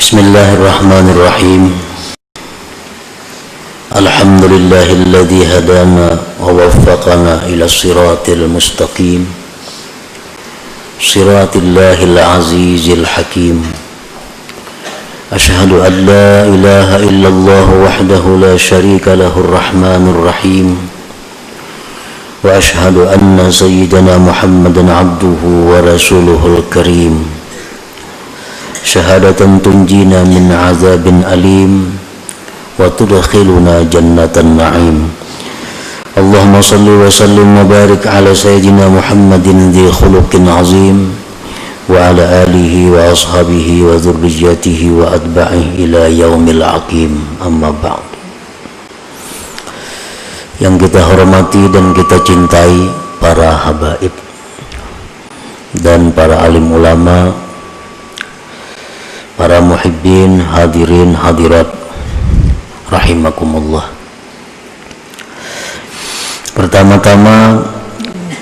Bismillahirrahmanirrahim. Alhamdulillahilladzi hadana wa waffaqana ila siratil mustaqim, siratillahil azizil hakim. Ashhadu an la ilaha illallah wahdahu la syarika lahur rahmanur rahim, wa ashhadu anna sayyidana Muhammadan abduhu wa rasuluhul karim. Syahadatan tunjina min azabin alim wa tudkhiluna jannatan na'im. Allahumma salli wa sallim wa barik ala sayyidina Muhammadin dhi khuluqin azim wa ala alihi wa ashabihi wa dhurriyyatihi wa atba'ihi ila yaumil aqim. Amma ba'd. Yang kita hormati dan kita cintai para habaib dan para alim ulama, para muhibbin, hadirin, hadirat rahimakumullah. Pertama-tama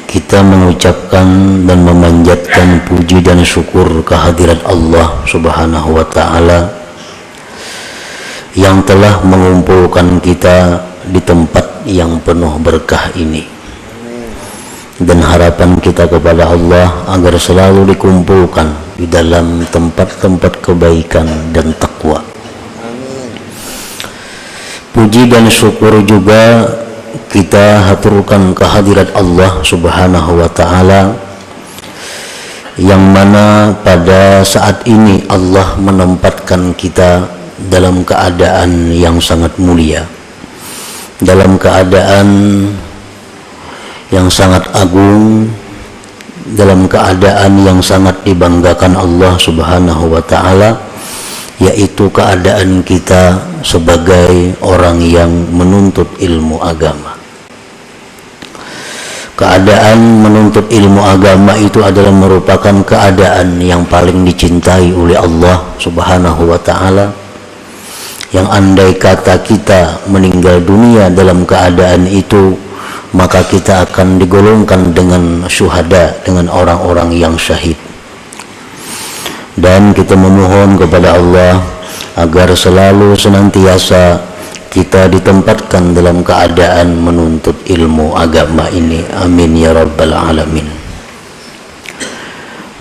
kita mengucapkan dan memanjatkan puji dan syukur kehadirat Allah Subhanahu wa ta'ala yang telah mengumpulkan kita di tempat yang penuh berkah ini. Dan harapan kita kepada Allah agar selalu dikumpulkan di dalam tempat-tempat kebaikan dan takwa. Puji dan syukur juga kita haturkan kehadirat Allah Subhanahu wa ta'ala yang mana pada saat ini Allah menempatkan kita dalam keadaan yang sangat mulia, dalam keadaan yang sangat agung, dalam keadaan yang sangat dibanggakan Allah Subhanahu wa ta'ala, yaitu keadaan kita sebagai orang yang menuntut ilmu agama. Keadaan menuntut ilmu agama itu adalah merupakan keadaan yang paling dicintai oleh Allah Subhanahu wa ta'ala, yang andai kata kita meninggal dunia dalam keadaan itu, maka kita akan digolongkan dengan syuhada, dengan orang-orang yang syahid. Dan kita memohon kepada Allah agar selalu senantiasa kita ditempatkan dalam keadaan menuntut ilmu agama ini. Amin ya rabbal alamin.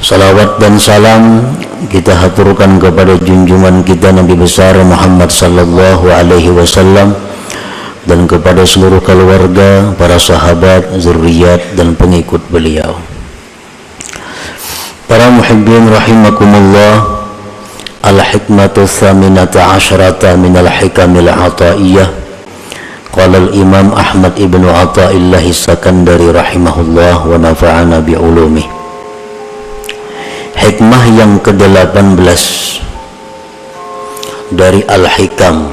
Salawat dan salam kita haturkan kepada junjungan kita Nabi besar Muhammad sallallahu alaihi wasallam dan kepada seluruh keluarga, para sahabat, zuriat dan pengikut beliau. Para muhibbin rahimakumullah, al-hikmatu tsaminata asyrata minal hikamil ataiyah. Qala al-imam Ahmad ibnu Athaillah As-Sakandari rahimahullah wa nafa'ana bi'ulumih. Hikmah yang ke-18 dari al-hikam.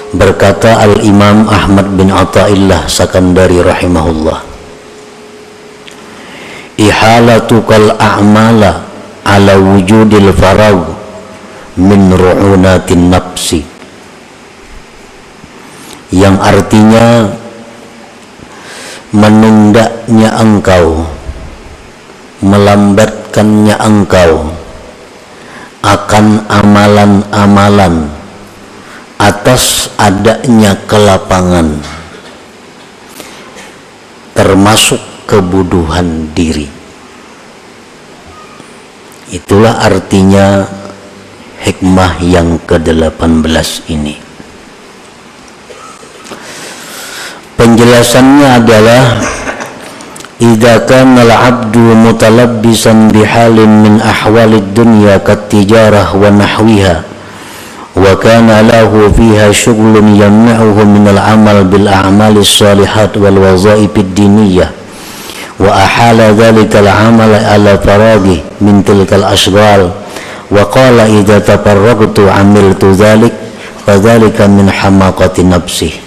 Berkata Al-Imam Ahmad bin Athaillah Sakandari rahimahullah, ihalatukal a'mala ala wujudil farag min ru'unatin nafsi, yang artinya menundanya engkau, melambatkannya engkau akan amalan-amalan atas adanya kelapangan, termasuk kebodohan diri. Itulah artinya hikmah yang ke-18 ini. Penjelasannya adalah idza kana al-'abdu mutalabbisan bihalin min ahwalid dunya kat-tijarah wa nahwiha wa kana lahu fiha syughlun yamna'uhu min al-'amal bil a'malis shalihat wal wazaifid diniyah, wa ahala dhalika al-'amal ala faraghi min tilkal ashghal, wa qala idza tafarragtu 'amiltu dhalik fa dhalika min hamaqati nafsih.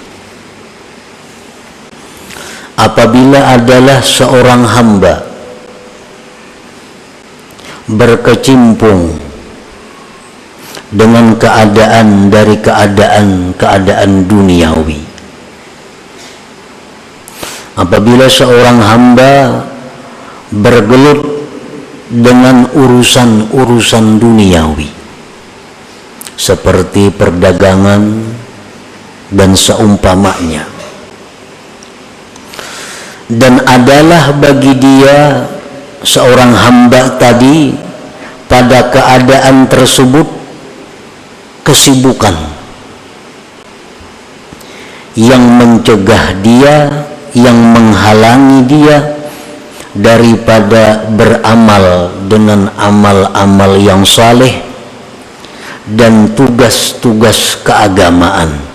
Apabila adalah seorang hamba berkecimpung dengan keadaan dari keadaan duniawi, apabila seorang hamba bergelut dengan urusan-urusan duniawi, seperti perdagangan dan seumpamanya. Dan adalah bagi dia seorang hamba tadi pada keadaan tersebut kesibukan yang mencegah dia, yang menghalangi dia daripada beramal dengan amal-amal yang saleh dan tugas-tugas keagamaan.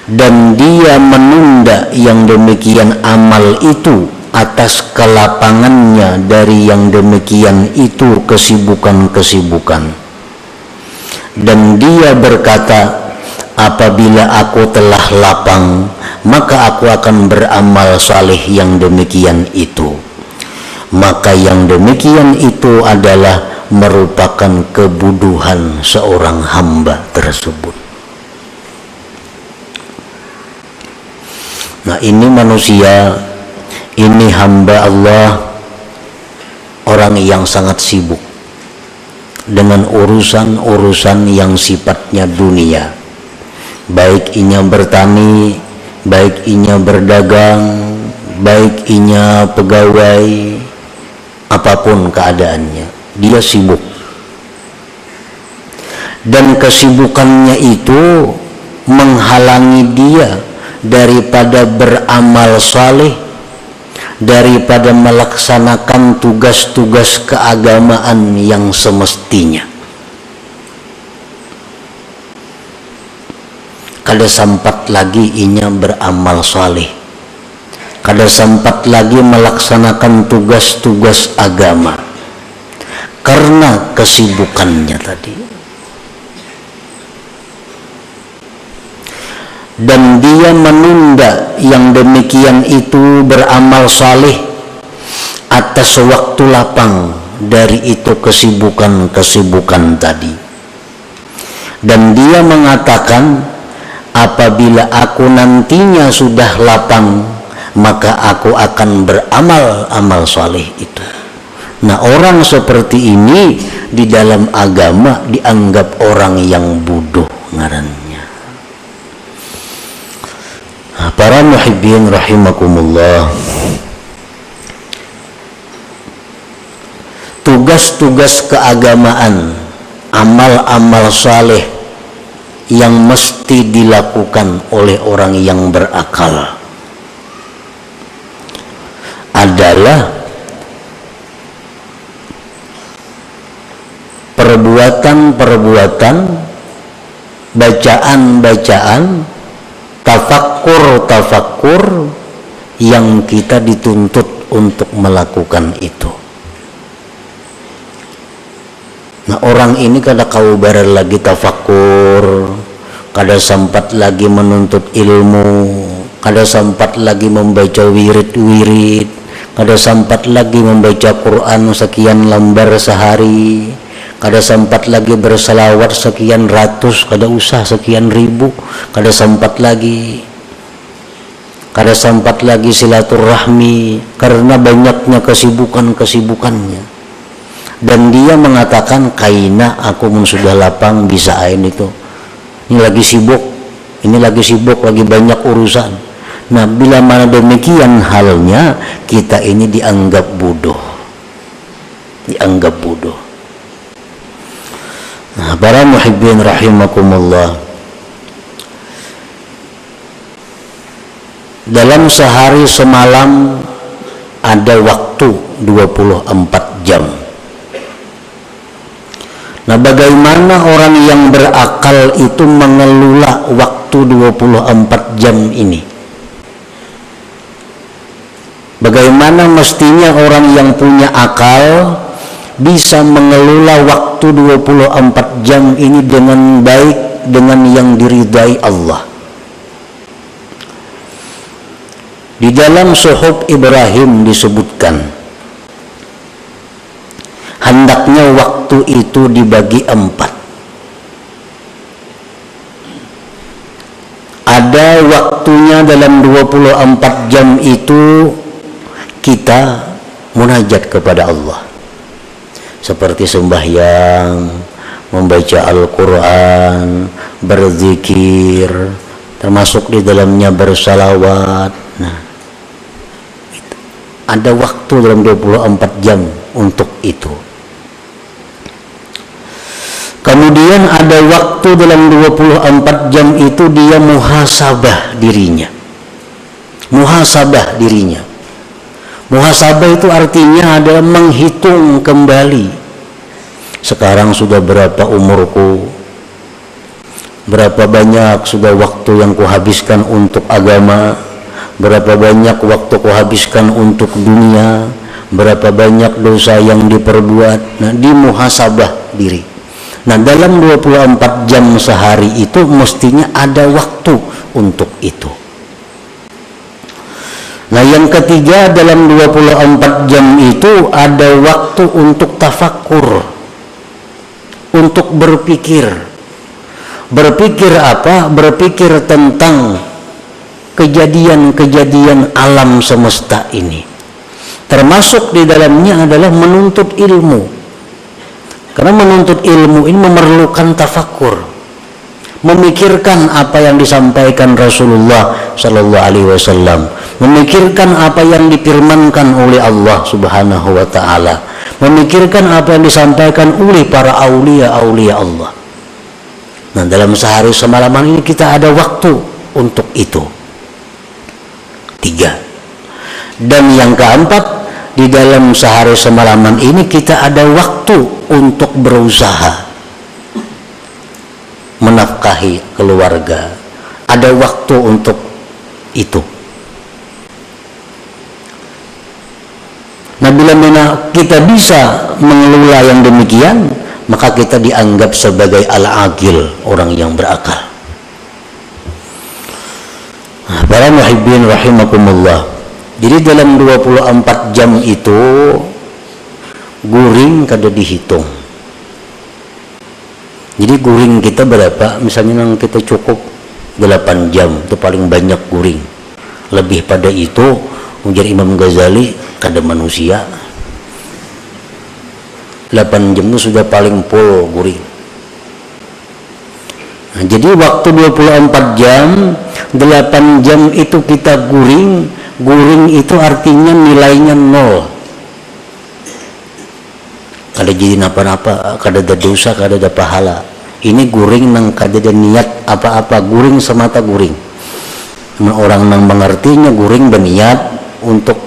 Dan dia menunda yang demikian amal itu atas kelapangannya dari yang demikian itu kesibukan-kesibukan. Dan dia berkata, apabila aku telah lapang, maka aku akan beramal saleh yang demikian itu. Maka yang demikian itu adalah merupakan kebodohan seorang hamba tersebut. Nah, ini manusia, ini hamba Allah, orang yang sangat sibuk dengan urusan-urusan yang sifatnya dunia, baik inya bertani, baik inya berdagang, baik inya pegawai, apapun keadaannya, dia sibuk. Dan kesibukannya itu menghalangi dia daripada beramal saleh, daripada melaksanakan tugas-tugas keagamaan yang semestinya. Kada sempat lagi inya beramal saleh, kada sempat lagi melaksanakan tugas-tugas agama karena kesibukannya tadi. Dan dia menunda yang demikian itu beramal saleh atas waktu lapang dari itu kesibukan-kesibukan tadi. Dan dia mengatakan, apabila aku nantinya sudah lapang, maka aku akan beramal amal saleh itu. Nah, orang seperti ini di dalam agama dianggap orang yang bodoh ngarannya. Para muhibbin rahimakumullah, tugas-tugas keagamaan, amal-amal saleh yang mesti dilakukan oleh orang yang berakal adalah perbuatan-perbuatan, bacaan-bacaan, tafakkur yang kita dituntut untuk melakukan itu. Nah, orang ini kada kaubar lagi tafakkur, kada sempat lagi menuntut ilmu, kada sempat lagi membaca wirid-wirid, kada sempat lagi membaca Quran sekian lembar sehari, kada sempat lagi berselawat sekian ratus, kada usah sekian ribu, kada sempat lagi silaturahmi karena banyaknya kesibukannya. Dan dia mengatakan, kaina aku sudah lapang bisa ain itu, ini lagi sibuk, lagi banyak urusan. Nah, bila mana demikian halnya, kita ini dianggap bodoh. Nah, para muhibbin rahimakumullah, dalam sehari semalam ada waktu 24 jam. Nah, bagaimana orang yang berakal itu mengelola waktu 24 jam ini? Bagaimana mestinya orang yang punya akal bisa mengelola waktu 24 jam ini dengan baik, dengan yang diridai Allah? Di dalam Suhuf Ibrahim disebutkan, hendaknya waktu itu dibagi 4. Ada waktunya dalam 24 jam itu kita munajat kepada Allah, seperti sembahyang, membaca Al-Quran, berzikir, termasuk di dalamnya bersalawat. Nah, ada waktu dalam 24 jam untuk itu. Kemudian ada waktu dalam 24 jam itu dia muhasabah dirinya. Muhasabah dirinya. Muhasabah itu artinya adalah menghitung kembali. Sekarang sudah berapa umurku? Berapa banyak sudah waktu yang kuhabiskan untuk agama? Berapa banyak waktu kuhabiskan untuk dunia? Berapa banyak dosa yang diperbuat? Nah, dimuhasabah diri. Nah, dalam 24 jam sehari itu mestinya ada waktu untuk itu. Nah, yang ketiga, dalam 24 jam itu ada waktu untuk tafakur, untuk berpikir. Berpikir apa? Berpikir tentang kejadian-kejadian alam semesta ini. Termasuk di dalamnya adalah menuntut ilmu. Karena menuntut ilmu ini memerlukan tafakur, memikirkan apa yang disampaikan Rasulullah Sallallahu Alaihi Wasallam, memikirkan apa yang difirmankan oleh Allah Subhanahu Wa Taala, memikirkan apa yang disampaikan oleh para aulia-aulia Allah. Nah, dalam sehari semalaman ini kita ada waktu untuk itu. 3. Dan yang keempat, di dalam sehari semalaman ini kita ada waktu untuk berusaha menafkahi keluarga. Ada waktu untuk itu. Nah, bila mana kita bisa mengelola yang demikian, maka kita dianggap sebagai al-aqil, orang yang berakal. Nah, para muhibbin rahimakumullah. Jadi dalam 24 jam itu guring kada dihitung. Jadi guring kita berapa? Misalnya yang kita cukup 8 jam, itu paling banyak guring. Lebih pada itu, ujar Imam Ghazali, kada manusia. 8 jam itu sudah paling full guring. Nah, jadi waktu 24 jam, 8 jam itu kita guring. Guring itu artinya nilainya 0. Kada jadi napa-napa, kada ada dosa, kada ada pahala. Ini guring nang kada ada niat apa-apa, guring semata guring. Orang nang mengertinya guring berniat untuk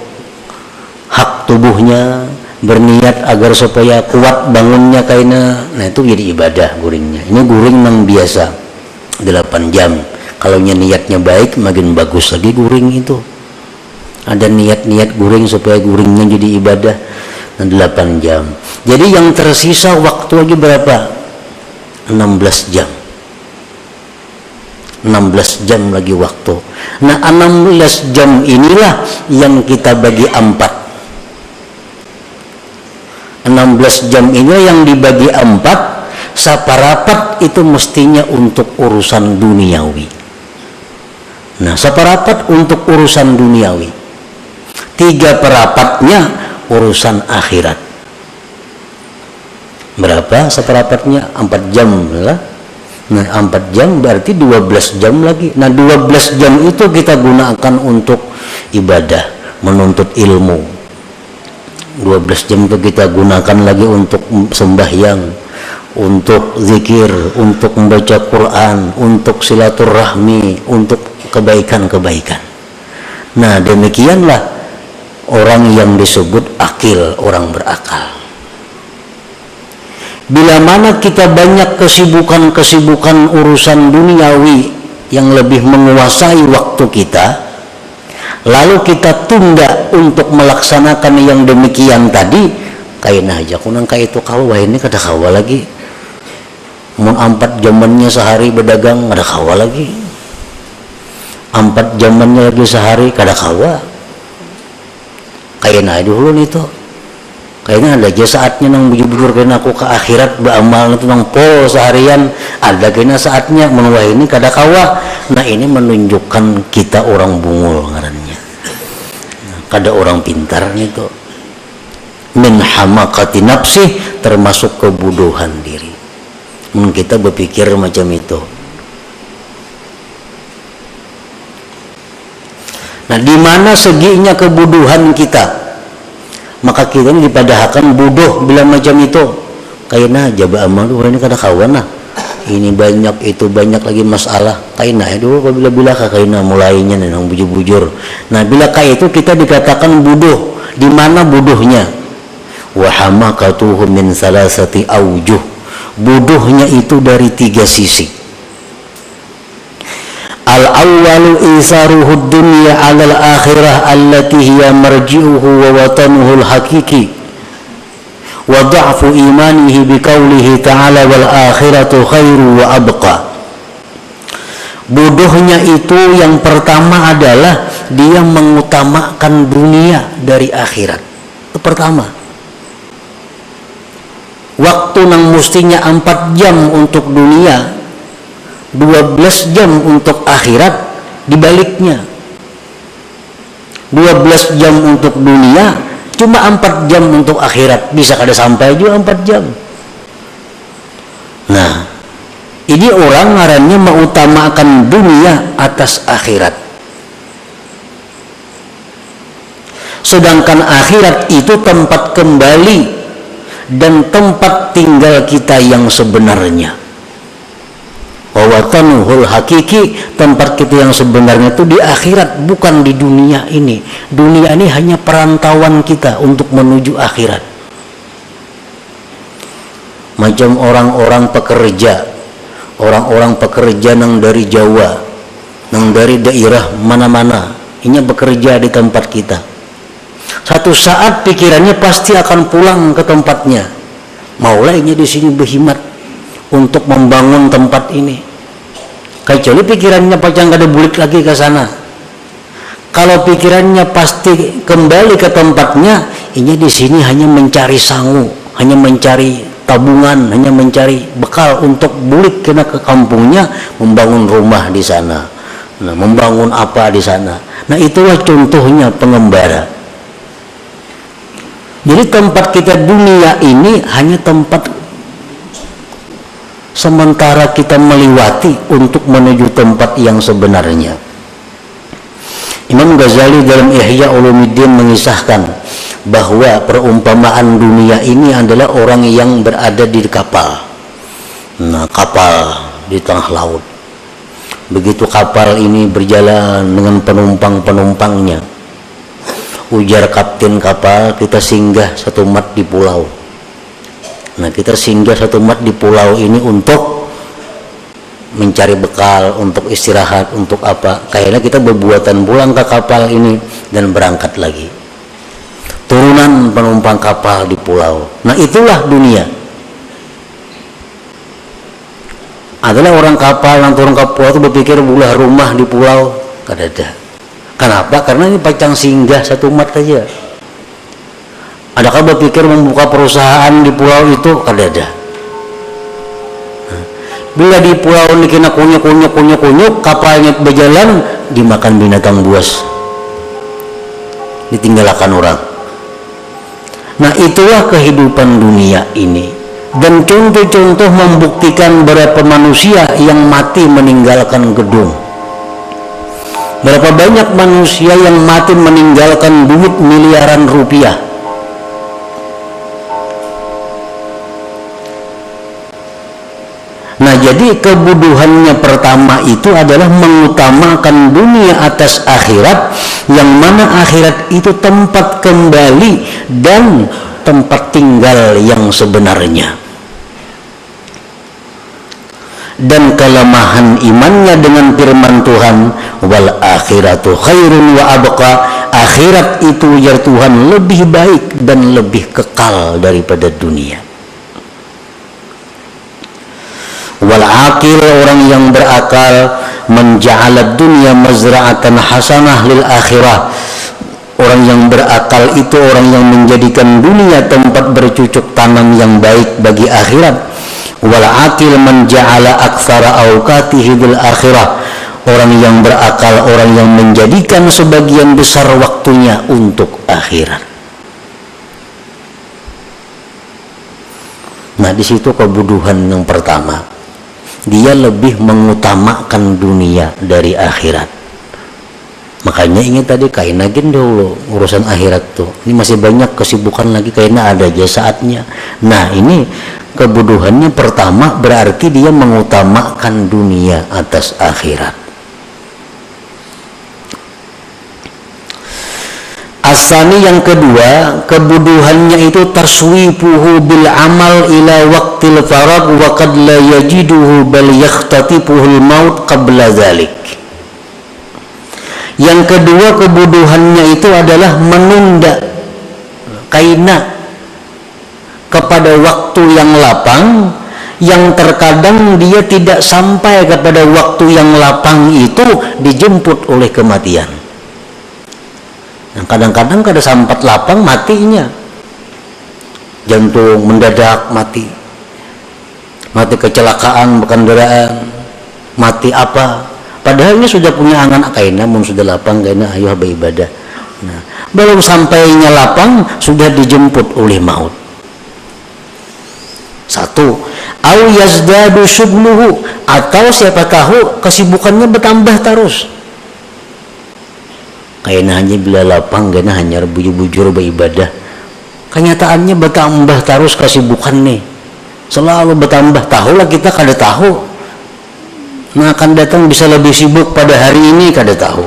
hak tubuhnya, berniat agar supaya kuat bangunnya kaina. Nah, itu jadi ibadah guringnya. Ini guring nang biasa 8 jam. Kalau niatnya baik, makin bagus lagi guring itu. Ada niat-niat guring supaya guringnya jadi ibadah. 8 jam. Jadi yang tersisa waktu lagi berapa? 16 jam. 16 jam lagi waktu. Nah, 16 jam inilah yang kita bagi 4. 16 jam ini yang dibagi 4, saparapat itu mestinya untuk urusan duniawi. Nah, saparapat untuk urusan duniawi. 3/4-nya urusan akhirat. Berapa seperapatnya? 4 jam lah. Nah, 4 jam berarti 12 jam lagi. Nah, 12 jam itu kita gunakan untuk ibadah, menuntut ilmu. 12 jam itu kita gunakan lagi untuk sembahyang, untuk zikir, untuk membaca Quran, untuk silaturahmi, untuk kebaikan-kebaikan. Nah, demikianlah orang yang disebut akil, orang berakal. Bila mana kita banyak kesibukan-kesibukan urusan duniawi yang lebih menguasai waktu kita, lalu kita tunda untuk melaksanakan yang demikian tadi, kayak aja kunang kayak itu kawa ini kada kawa lagi. Mun 4 jamannya sehari berdagang kada kawa lagi. 4 jamannya lagi sehari kada kawa. Kayaknya dulu nih tuh, kayaknya ada aja saatnya nang bujur-bujur kayaknya aku ke akhirat beramal itu nang pol seharian, ada kayaknya saatnya menuai ini kada kawa. Nah, ini menunjukkan kita orang bungul ngarannya, kada orang pintar itu. Min hamakati nafsi, termasuk kebodohan diri. Kita berpikir macam itu. Nah, di mana seginya kebodohan kita, maka kita ini dipadahkan bodoh bila macam itu. Kaina jaba amal ini kada kawan lah. Ini banyak, itu banyak lagi masalah. Kaina itu bila kaina mulainya nang bujur-bujur. Nah, bila kayak itu kita dikatakan bodoh. Di mana bodohnya? Wa hamakatuhu min salasati aujuh. Bodohnya itu dari 3 sisi. Al-awwalu isaruhu dunya 'alal akhirah allati hiya marji'uhu wa watanuhu al-haqiqi wa dha'fu imanihi biqaulihi ta'ala wal akhiratu khairu wa abqa. Bodohnya itu yang pertama adalah dia mengutamakan dunia dari akhirat. Itu pertama. Waktu nang mustinya 4 jam untuk dunia, 12 jam untuk akhirat, dibaliknya 12 jam untuk dunia, cuma 4 jam untuk akhirat. Bisa kada sampai juga 4 jam. Nah, ini orang ngarannya mengutamakan dunia atas akhirat, sedangkan akhirat itu tempat kembali dan tempat tinggal kita yang sebenarnya. Wawatanuhul hakiki, tempat kita yang sebenarnya itu di akhirat, bukan di dunia ini. Dunia ini hanya perantauan kita untuk menuju akhirat. Macam orang-orang pekerja nang dari Jawa, nang dari daerah mana-mana, ini bekerja di tempat kita. Satu saat pikirannya pasti akan pulang ke tempatnya. Maulainya di sini berkhidmat untuk membangun tempat ini. Kecuali pikirannya pacang kada bulik lagi ke sana. Kalau pikirannya pasti kembali ke tempatnya, ini di sini hanya mencari sangu, hanya mencari tabungan, hanya mencari bekal untuk bulik kena ke kampungnya, membangun rumah di sana. Nah, membangun apa di sana. Nah, itulah contohnya pengembara. Jadi tempat kita dunia ini hanya tempat sementara kita melewati untuk menuju tempat yang sebenarnya. Imam Ghazali dalam Ihya Ulumuddin mengisahkan bahwa perumpamaan dunia ini adalah orang yang berada di kapal. Nah, kapal di tengah laut. Begitu kapal ini berjalan dengan penumpang-penumpangnya, ujar kapten kapal, kita singgah satu mat di pulau. Nah, kita singgah satu mat di pulau ini untuk mencari bekal, untuk istirahat, untuk apa. Kayaknya kita berbuatan pulang ke kapal ini dan berangkat lagi. Turunan penumpang kapal di pulau. Nah, itulah dunia. Adalah orang kapal yang turun ke pulau itu berpikir bulah rumah di pulau. Kada ada. Kenapa? Karena ini pacang singgah satu mat saja. Adakah berpikir membuka perusahaan di pulau itu? Kada ada. Bila di pulau ini kena kunyuk, kapalnya berjalan, dimakan binatang buas, ditinggalkan orang. Nah, itulah kehidupan dunia ini. Dan contoh-contoh membuktikan berapa manusia yang mati meninggalkan gedung. Berapa banyak manusia yang mati meninggalkan duit miliaran rupiah. Nah, jadi kebodohannya pertama itu adalah mengutamakan dunia atas akhirat, yang mana akhirat itu tempat kembali dan tempat tinggal yang sebenarnya. Dan kelemahan imannya dengan firman Tuhan, wal akhiratu khairun wa abqa, akhirat itu ya Tuhan lebih baik dan lebih kekal daripada dunia. Wal aqil, orang yang berakal, menja'alad dunya mazra'atan hasanah lil akhirah, orang yang berakal itu orang yang menjadikan dunia tempat bercucuk tanam yang baik bagi akhirat. Wal aqil menja'ala aktsara awqatihi lil akhirah, orang yang berakal orang yang menjadikan sebagian besar waktunya untuk akhirat. Nah, Nah, di situ kebodohan yang pertama. Dia lebih mengutamakan dunia dari akhirat. Makanya ingat tadi kainagin dulu urusan akhirat tuh. Ini masih banyak kesibukan lagi, kayaknya ada aja saatnya. Nah, ini kebodohannya pertama, berarti dia mengutamakan dunia atas akhirat. Asani yang kedua, kebodohannya itu taswifuhu bil amal ila waqtil farag wa qad la yajiduhu bal yakhtatifuhul maut qabla dzalik. Yang kedua kebodohannya itu adalah menunda kaina kepada waktu yang lapang, yang terkadang dia tidak sampai kepada waktu yang lapang itu dijemput oleh kematian. Yang kadang-kadang kada sampat lapang matinya, jantung mendadak mati kecelakaan kendaraan, mati apa. Padahal ini sudah punya angan kaina, mun sudah lapang kaina ayo beribadah. Nah, belum sampainya lapang sudah dijemput oleh maut. Satu, au yazdadu syughluhu, atau siapa tahu kesibukannya bertambah terus. Kaina hanya bila lapang kaina hanya bujur-bujur beribadah. Kenyataannya bertambah terus kesibukan nih. Selalu bertambah, tahulah kita kada tahu. Nah, akan datang bisa lebih sibuk pada hari ini kada tahu.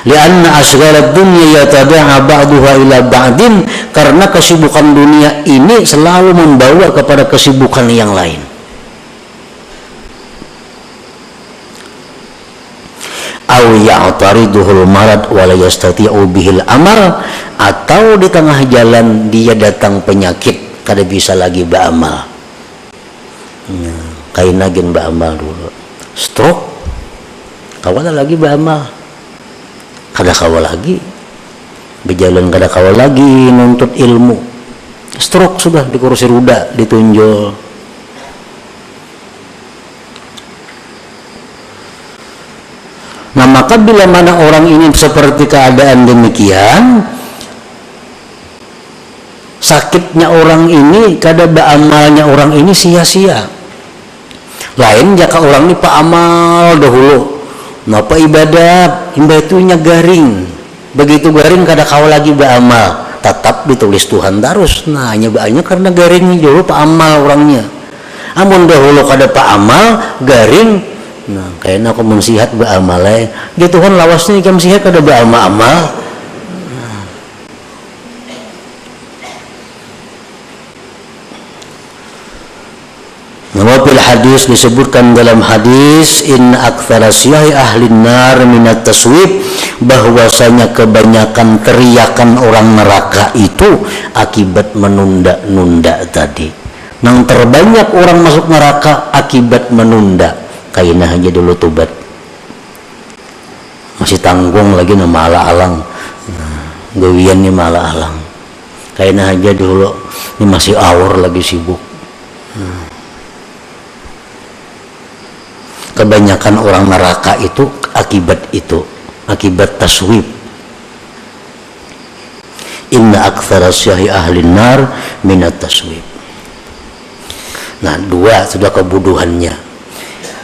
Lianna asghalad dunya yatada'a ba'daha ila ba'din, karena kesibukan dunia ini selalu membawa kepada kesibukan yang lain. Aw ya'tariduhul marad wa la yastati'u bihil amal, atau di tengah jalan dia datang penyakit kada bisa lagi beramal. Kainagin beramal dulu. Stroke kawal lagi beramal, kada kawal lagi berjalan, kada kawal lagi nuntut ilmu. Stroke sudah di kursi roda ditunjol. Nah, maka bila mana orang ini seperti keadaan demikian, sakitnya orang ini kada beramalnya orang ini sia-sia. Lain jika orang ini pak amal dahulu, napa ibadah imbatunya garing, begitu garing kada kau lagi beramal, tetap ditulis Tuhan terus. Nah, nyobaannya karena garing dulu pak amal orangnya. Amun dahulu kada pak amal garing, nah kayaknya aku mensihat beramal gitu Tuhan lawasnya ikam sihat kada beramal-amal. Nawafil hadis disebutkan dalam hadis in aktsara syahi ahli nar minat taswib, bahwasanya kebanyakan teriakan orang neraka itu akibat menunda-nunda tadi. Nang terbanyak orang masuk neraka akibat menunda. Kaina aja dulu tobat, masih tanggung lagi nama ala-alang, gawian ni malah alang. Kaina aja dulu ini masih awur lagi sibuk. Kebanyakan orang neraka itu akibat taswib. Inna aktsara syahi ahli nar minat taswib. Nah, dua sudah kebodohannya.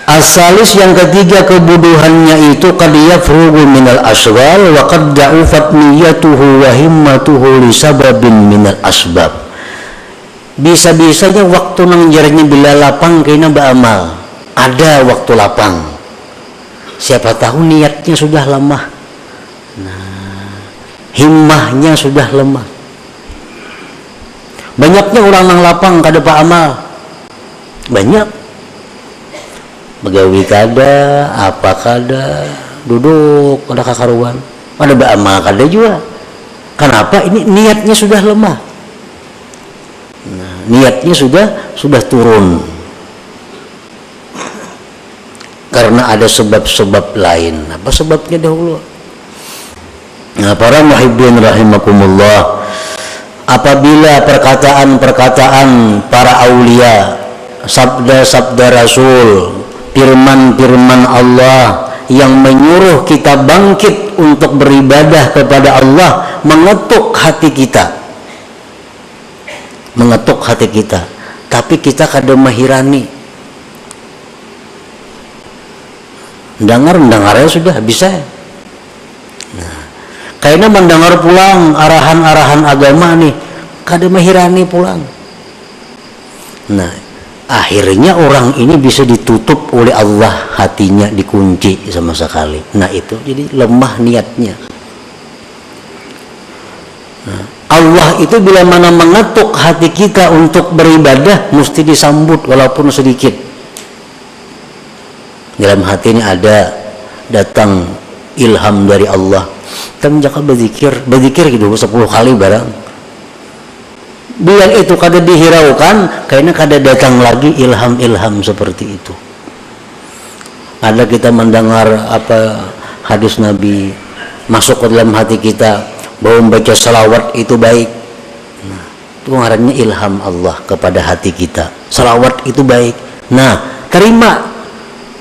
Asalis yang ketiga kebodohannya itu qad yafrugu minal asghal wa qad da'ufat niyyatuhu wa himmatuhu li sababin minal asbab. Bisa-bisanya waktu nang jaranya bila lapang kena beramal. Ada waktu lapang, siapa tahu niatnya sudah lemah, nah, himmahnya sudah lemah. Banyaknya orang nang lapang kada pa amal, banyak begawi kada, apa kada, duduk kada kakaruan, ada beramal kada juga. Kenapa? Ini niatnya sudah lemah, nah, niatnya sudah turun. Karena ada sebab-sebab lain. Apa sebabnya dahulu? Nah, para muhibbin rahimakumullah, apabila perkataan-perkataan para aulia, sabda-sabda Rasul, firman-firman Allah yang menyuruh kita bangkit untuk beribadah kepada Allah mengetuk hati kita, tapi kita kada mahirani. Dengarnya sudah bisa. Nah, kayaknya mendengar pulang arahan-arahan agama nih, kada mahirani pulang. Nah, akhirnya orang ini bisa ditutup oleh Allah, hatinya dikunci sama sekali. Nah, itu jadi lemah niatnya. Nah, Allah itu bila mana mengetuk hati kita untuk beribadah, mesti disambut walaupun sedikit. Dalam hati ini ada datang ilham dari Allah. Kita menjaga berzikir gitu 10 kali barang. Bila itu kada dihiraukan, kayaknya kada datang lagi ilham-ilham seperti itu. Ada kita mendengar apa hadis Nabi masuk ke dalam hati kita, bahwa membaca salawat itu baik. Nah, itu ngarannya ilham Allah kepada hati kita. Salawat itu baik. Nah, terima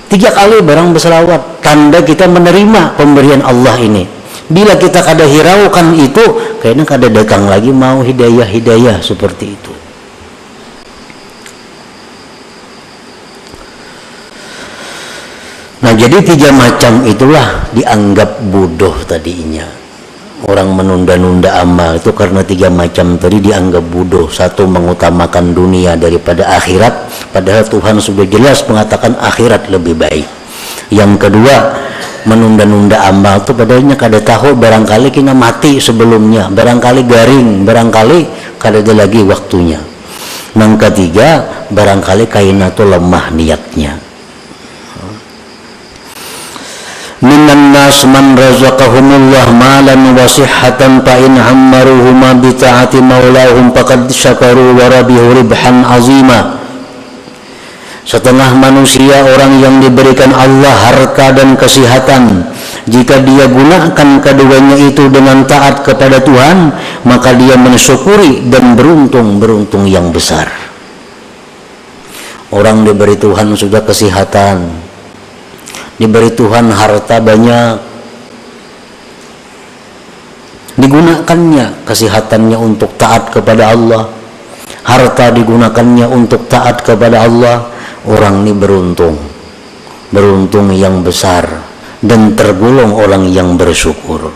3 kali barang bersalawat, tanda kita menerima pemberian Allah ini. Bila kita kada hiraukan itu, kayaknya kada datang lagi mau hidayah seperti itu. Nah, jadi 3 macam itulah dianggap bodoh tadinya. Orang menunda-nunda amal itu karena 3 macam tadi dianggap bodoh. 1, mengutamakan dunia daripada akhirat, padahal Tuhan sudah jelas mengatakan akhirat lebih baik. Yang kedua, menunda-nunda amal itu padahalnya kada tahu barangkali kita mati sebelumnya, barangkali garing, barangkali kada ada lagi waktunya. Yang ketiga, barangkali kaina itu lemah niatnya. Minan nas man razaqahumullah malan wa sihhatan fa in ammaruhuma bi ta'ati maulahum faqad syakaru wa rabihu ribhan azima. Setengah manusia orang yang diberikan Allah harta dan kesehatan, jika dia gunakan keduanya itu dengan taat kepada Tuhan, maka dia mensyukuri dan beruntung yang besar. Orang diberi Tuhan sudah kesehatan, diberi Tuhan harta banyak, digunakannya kesehatannya untuk taat kepada Allah, harta digunakannya untuk taat kepada Allah, orang ini beruntung yang besar dan tergolong orang yang bersyukur.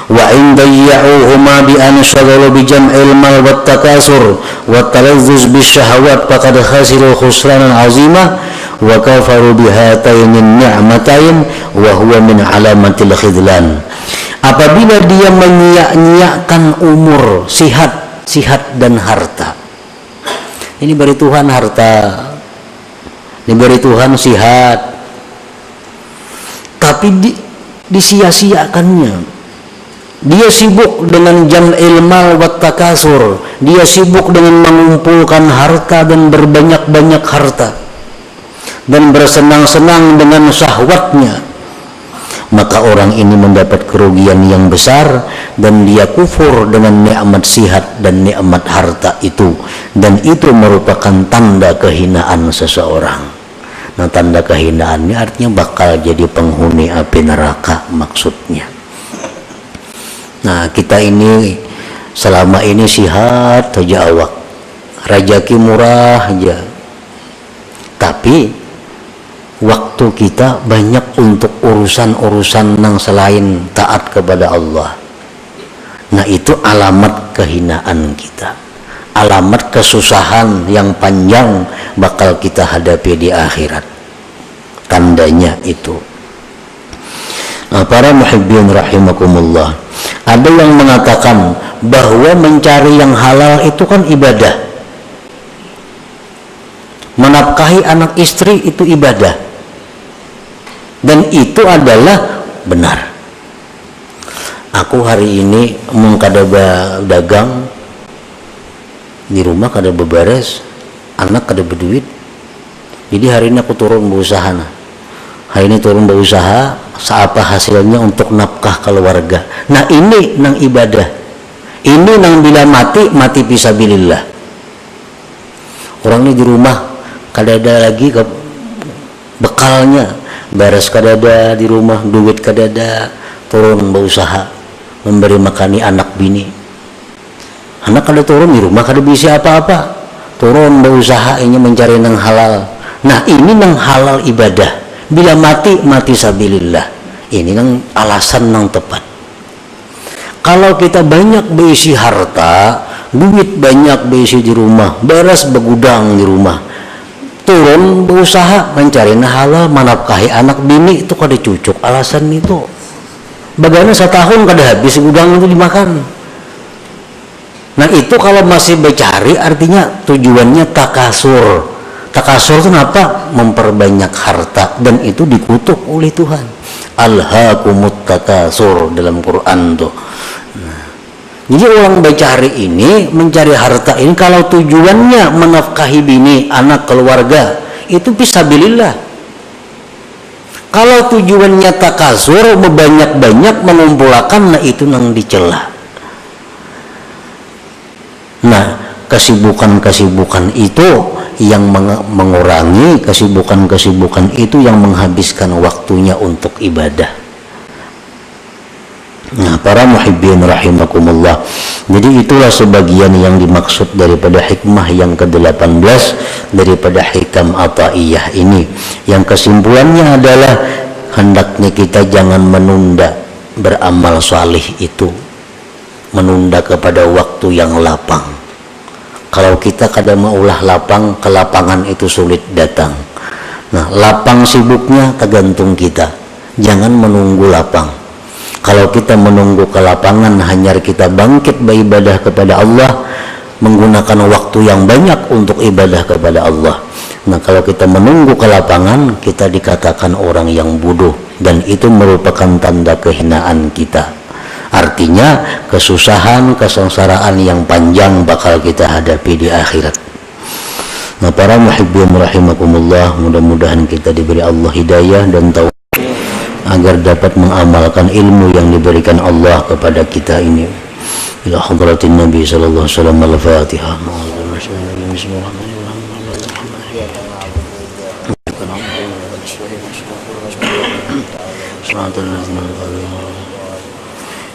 Wa in dayya'uhuma bi an shaghalu bi jam'il mal wat takasur wa talazzuz bis syahawat faqad khasiru khusranan 'azima wa kafaru bi hataini ni'matain wa huwa min alamatil khidlan. Apabila dia menyia-nyiakan umur, sihat dan harta. Ini beri Tuhan harta, diberi Tuhan sihat, tapi disia-siakannya. Dia sibuk dengan jam'il mal wat takasur, dia sibuk dengan mengumpulkan harta dan berbanyak-banyak harta dan bersenang-senang dengan syahwatnya. Maka orang ini mendapat kerugian yang besar dan dia kufur dengan nikmat sihat dan nikmat harta itu, dan itu merupakan tanda kehinaan seseorang. Nah, tanda kehinaan ini artinya bakal jadi penghuni api neraka maksudnya. Nah, kita ini selama ini sihat saja awak, rezeki murah aja, tapi waktu kita banyak untuk urusan-urusan yang selain taat kepada Allah. Nah, itu alamat kehinaan kita, alamat kesusahan yang panjang bakal kita hadapi di akhirat. Tandanya itu. Nah, para muhibbin rahimakumullah, ada yang mengatakan bahwa mencari yang halal itu kan ibadah, menafkahi anak istri itu ibadah, dan itu adalah benar. Aku hari ini kada dagang, di rumah kada beberes, anak kada berduit, jadi hari ini aku turun berusaha. Hari ini turun berusaha, seapa hasilnya untuk nafkah keluarga. Nah, ini nang ibadah, ini nang bila mati fisabilillah. Orang ini di rumah kada ada lagi bekalnya, beres kada ada di rumah, duit kada ada, turun berusaha memberi makani anak bini. Anak kada turun di rumah kada bisa apa-apa, turun berusaha ini mencari nang halal. Nah ini nang halal ibadah, bila mati sabilillah, ini nang alasan nang tepat. Kalau kita banyak berisi harta, duit banyak berisi di rumah, beres begudang di rumah, turun berusaha mencari nang halal, menafkahi anak bini, itu kada cucuk alasan itu. Bagaimana setahun kada habis gudang itu dimakan. Nah itu kalau masih bercari artinya tujuannya takasur. Takasur itu apa? Memperbanyak harta, dan itu dikutuk oleh Tuhan. Alhaakumut takasur dalam Quran tuh. Nah, jadi orang bercari ini, mencari harta ini kalau tujuannya menafkahi bini, anak, keluarga, itu fisabilillah. Kalau tujuannya takasur, banyak-banyak mengumpulkan, nah itu nang dicela. Nah, kesibukan-kesibukan itu yang mengurangi, kesibukan-kesibukan itu yang menghabiskan waktunya untuk ibadah. Nah, para muhibbin rahimakumullah. Jadi itulah sebagian yang dimaksud daripada hikmah yang ke-18 daripada hikam ataiyah ini. Yang kesimpulannya adalah hendaknya kita jangan menunda beramal salih itu, menunda kepada waktu yang lapang. Kalau kita kada maulah lapang, kelapangan itu sulit datang. Nah, lapang sibuknya tergantung kita. Jangan menunggu lapang. Kalau kita menunggu kelapangan, hanya kita bangkit beribadah kepada Allah, menggunakan waktu yang banyak untuk ibadah kepada Allah. Nah, kalau kita menunggu kelapangan, kita dikatakan orang yang bodoh, dan itu merupakan tanda kehinaan kita. Artinya kesusahan, kesengsaraan yang panjang bakal kita hadapi di akhirat. Nah, para muhibbin rahimakumullah, mudah-mudahan kita diberi Allah hidayah dan taufik agar dapat mengamalkan ilmu yang diberikan Allah kepada kita ini. Ila hadratin Nabi sallallahu alaihi wasallam. Al-Fatihah.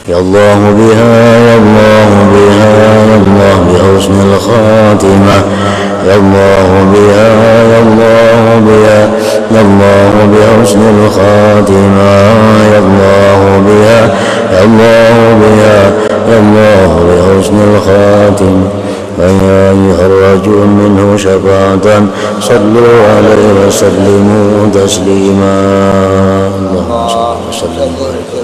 Ya Allah biha, ya Allah biha, ya Allah bi husnil khatimah. Ya Allah biha, ya Allah biha, ya Allah bi husnil khatimah. Ya Allah biha, ya Allah biha, ya Allah bi husnil khatimah. فيا أيها الرجل منه شفاعة صلوا عليه وسلموا تسليما. اللهم صل وسلم